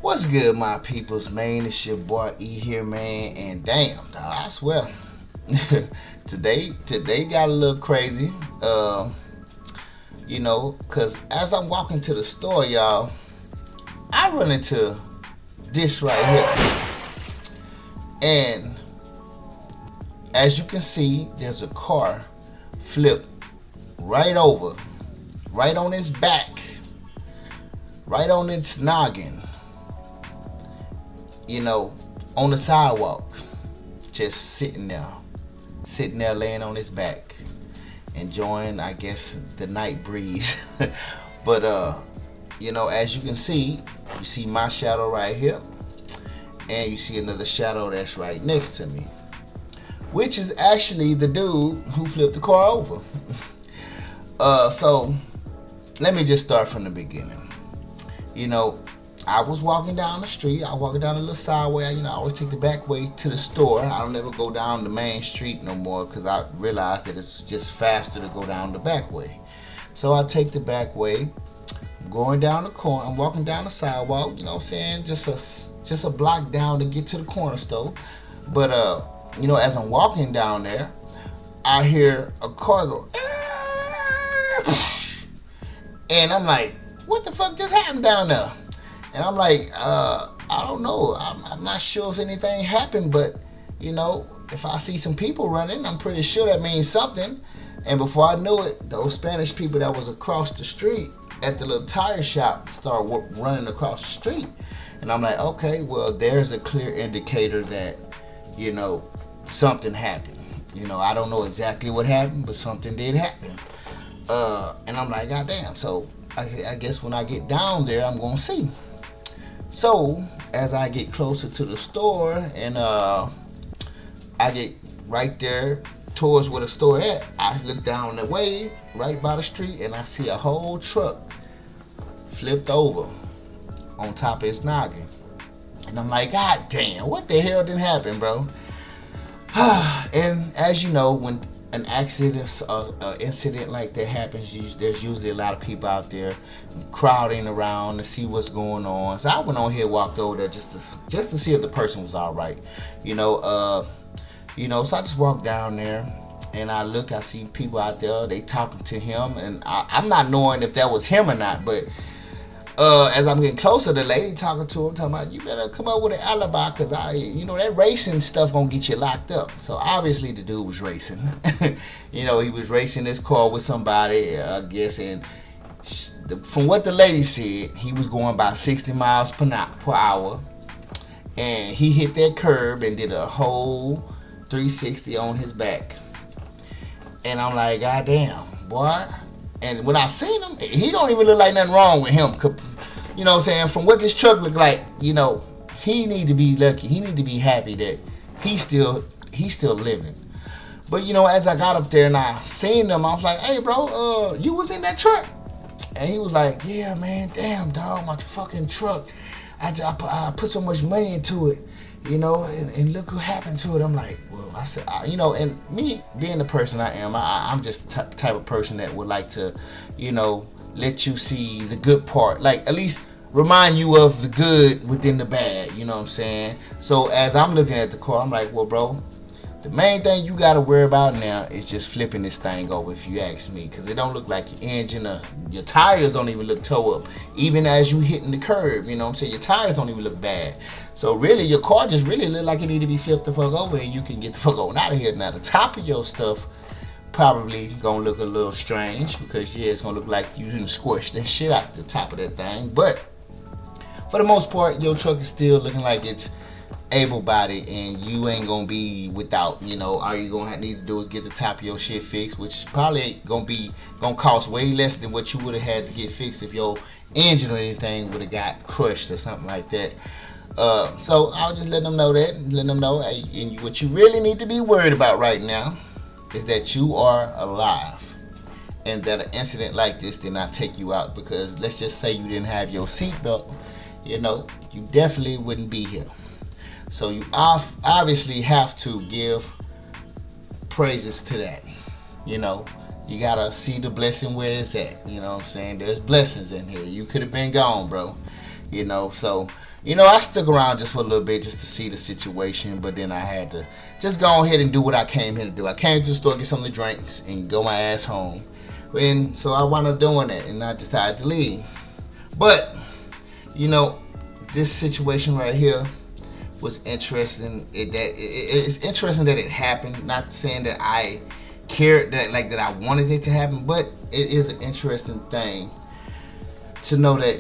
What's good, my peoples, man? It's your boy E here, man. And damn, dog, I swear, today got a little crazy. Cause as I'm walking to the store, y'all, I run into this right here, and as you can see, there's a car flipped right over, right on its back, right on its noggin. On the sidewalk, just sitting there laying on his back, enjoying, I guess, the night breeze. But as you can see, you see my shadow right here, and you see another shadow that's right next to me, which is actually the dude who flipped the car over. So let me just start from the beginning. I was walking down the street. I was walking down a little side way. I always take the back way to the store. I don't ever go down the main street no more because I realized that it's just faster to go down the back way. So I take the back way. I'm going down the corner. I'm walking down the sidewalk. You know what I'm saying? Just a block down to get to the corner store. But as I'm walking down there, I hear a car go, and I'm like, what the fuck just happened down there? And I'm like, I don't know. I'm not sure if anything happened, but if I see some people running, I'm pretty sure that means something. And before I knew it, those Spanish people that was across the street at the little tire shop started running across the street. And I'm like, okay, well, there's a clear indicator that, something happened. I don't know exactly what happened, but something did happen. And I'm like, God damn. So I guess when I get down there, I'm going to see. So as I get closer to the store and I get right there towards where the store at, I look down the way right by the street and I see a whole truck flipped over on top of its noggin. And I'm like, God damn, what the hell did happen, bro? And as you know, when an accident or incident like that happens, there's usually a lot of people out there crowding around to see what's going on. So I went on here, walked over there just to see if the person was all right. So I just walked down there and I see people out there, they talking to him, and I'm not knowing if that was him or not, but as I'm getting closer, the lady talking to him, talking about, you better come up with an alibi, because that racing stuff gonna get you locked up. So obviously the dude was racing. He was racing his car with somebody, I guess, and from what the lady said, he was going about 60 miles per hour, and he hit that curb and did a whole 360 on his back. And I'm like, God damn, boy. And when I seen him, he don't even look like nothing wrong with him. You know what I'm saying? From what this truck looked like, he need to be lucky. He need to be happy that he's still living. But as I got up there and I seen him, I was like, hey bro, you was in that truck? And he was like, yeah man, damn dog, my fucking truck. I put so much money into it, and look what happened to it. I'm like, well, I said, and me being the person I am, I'm just the type of person that would like to, let you see the good part, like at least remind you of the good within the bad, you know what I'm saying? So as I'm looking at the car, I'm like, well, bro, the main thing you got to worry about now is just flipping this thing over, if you ask me, because it don't look like your engine or your tires don't even look toe up, even as you hitting the curb, you know what I'm saying? Your tires don't even look bad. So really, your car just really look like it need to be flipped the fuck over, and you can get the fuck on out of here. Now the top of your stuff probably gonna look a little strange, because it's gonna look like you didn't squish that shit out the top of that thing, but for the most part, your truck is still looking like it's able-bodied, and you ain't gonna be without. All you gonna need to do is get the top of your shit fixed, which probably gonna cost way less than what you would have had to get fixed if your engine or anything would have got crushed or something like that. So I'll just let them know that, and let them know, hey, and what you really need to be worried about right now is that you are alive, and that an incident like this did not take you out. Because let's just say you didn't have your seatbelt, you definitely wouldn't be here. So you obviously have to give praises to that. You gotta see the blessing where it's at. You know what I'm saying? There's blessings in here. You could have been gone, bro. So I stuck around just for a little bit just to see the situation, but then I had to just go ahead and do what I came here to do. I came to the store, get something to drink, and go my ass home. And so I wound up doing that, and I decided to leave. But, this situation right here was interesting. It's interesting that it happened. Not saying that I cared that I wanted it to happen, but it is an interesting thing to know that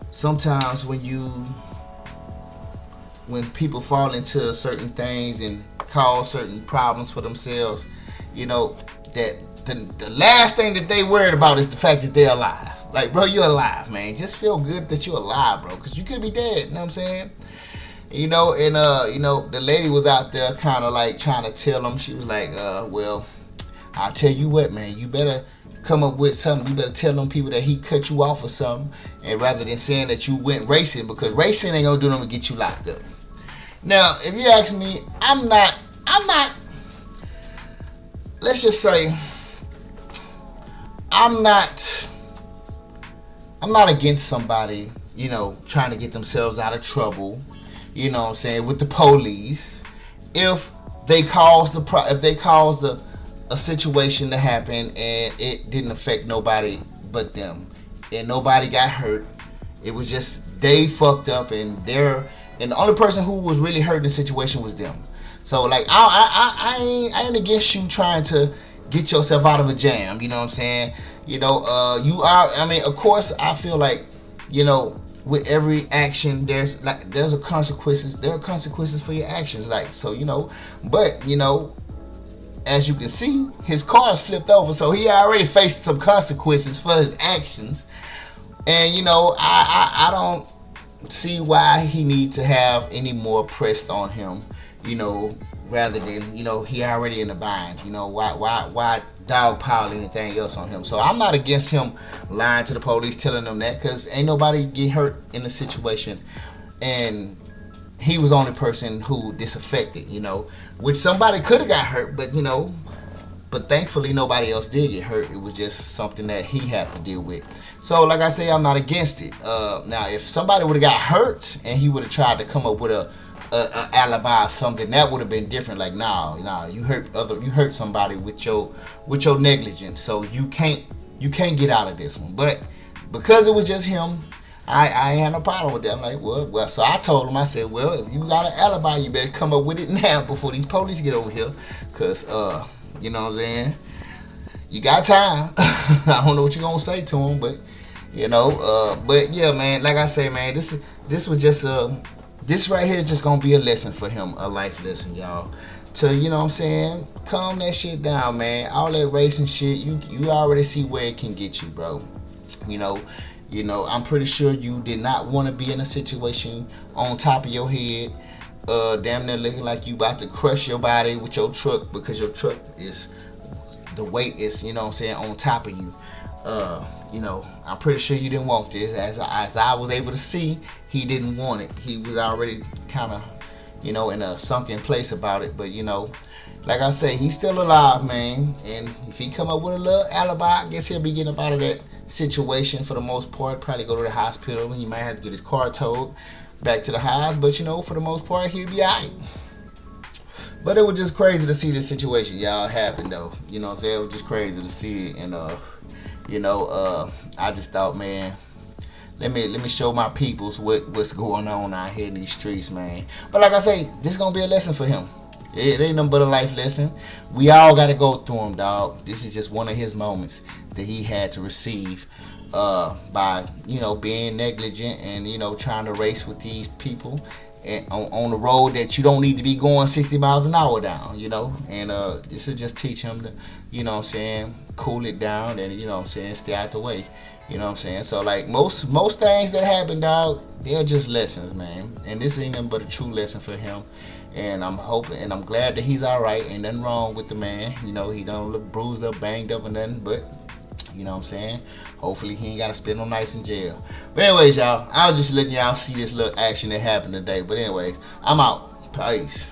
sometimes when people fall into certain things and cause certain problems for themselves, that the last thing that they worried about is the fact that they're alive. Like, bro, you're alive, man. Just feel good that you're alive, bro, because you could be dead. You know what I'm saying? The lady was out there kind of like trying to tell him. She was like, well, I'll tell you what, man. You better come up with something. You better tell them people that he cut you off or something, and rather than saying that you went racing, because racing ain't gonna do nothing to get you locked up. Now, if you ask me, I'm not. Let's just say, I'm not against somebody, trying to get themselves out of trouble, with the police. If they caused a situation to happen and it didn't affect nobody but them, and nobody got hurt, it was just they fucked up, and the only person who was really hurt in the situation was them. So like I ain't against you trying to get yourself out of a jam. You know what I'm saying? You are. I mean, of course, I feel like with every action, there's a consequences. There are consequences for your actions. Like, so but as you can see, his car is flipped over, so he already faced some consequences for his actions. And I don't see why he needs to have any more pressed on him. Rather than he already in the bind. Why dogpile anything else on him? So I'm not against him lying to the police, telling them that, because ain't nobody get hurt in the situation, and he was the only person who this affected. Which somebody could have got hurt, but thankfully nobody else did get hurt. It was just something that he had to deal with. So like I say, I'm not against it. Now if somebody would have got hurt and he would have tried to come up with a alibi or something, that would have been different. Like, nah, you hurt somebody with your negligence, so you can't get out of this one. But because it was just him, I ain't had no problem with that. I'm like, well, so I told him, I said, well, if you got an alibi, you better come up with it now before these police get over here, because you know what I'm saying, you got time. I don't know what you're gonna say to him, but but yeah, man, like I say, man, this was just this right here is just gonna be a lesson for him, a life lesson, y'all. To, what I'm saying, calm that shit down, man. All that racing shit, you already see where it can get you, bro. I'm pretty sure you did not want to be in a situation on top of your head, damn near looking like you about to crush your body with your truck, because your truck is, the weight is, on top of you. I'm pretty sure you didn't want this. As I was able to see, he didn't want it. He was already kind of, in a sunken place about it. But, like I say, he's still alive, man. And if he come up with a little alibi, I guess he'll be getting up out of that situation for the most part. Probably go to the hospital, and he might have to get his car towed back to the house. But, for the most part, he'll be all right. But it was just crazy to see this situation, y'all, happen, though. You know what I'm saying? It was just crazy to see it. And, I just thought, man, let me show my peoples what's going on out here in these streets, man. But like I say, this is gonna be a lesson for him. It ain't nothing but a life lesson. We all gotta go through them, dog. This is just one of his moments that he had to receive by being negligent and trying to race with these people on the road that you don't need to be going 60 miles an hour down, and this will just teach him to, cool it down and, stay out the way, so like most things that happen, dog, they're just lessons, man, and this ain't nothing but a true lesson for him. And I'm hoping and I'm glad that he's all right. Ain't nothing wrong with the man. He don't look bruised up, banged up or nothing, but hopefully he ain't got to spend no nights in jail. But anyways, y'all, I was just letting y'all see this little action that happened today. But anyways, I'm out. Peace.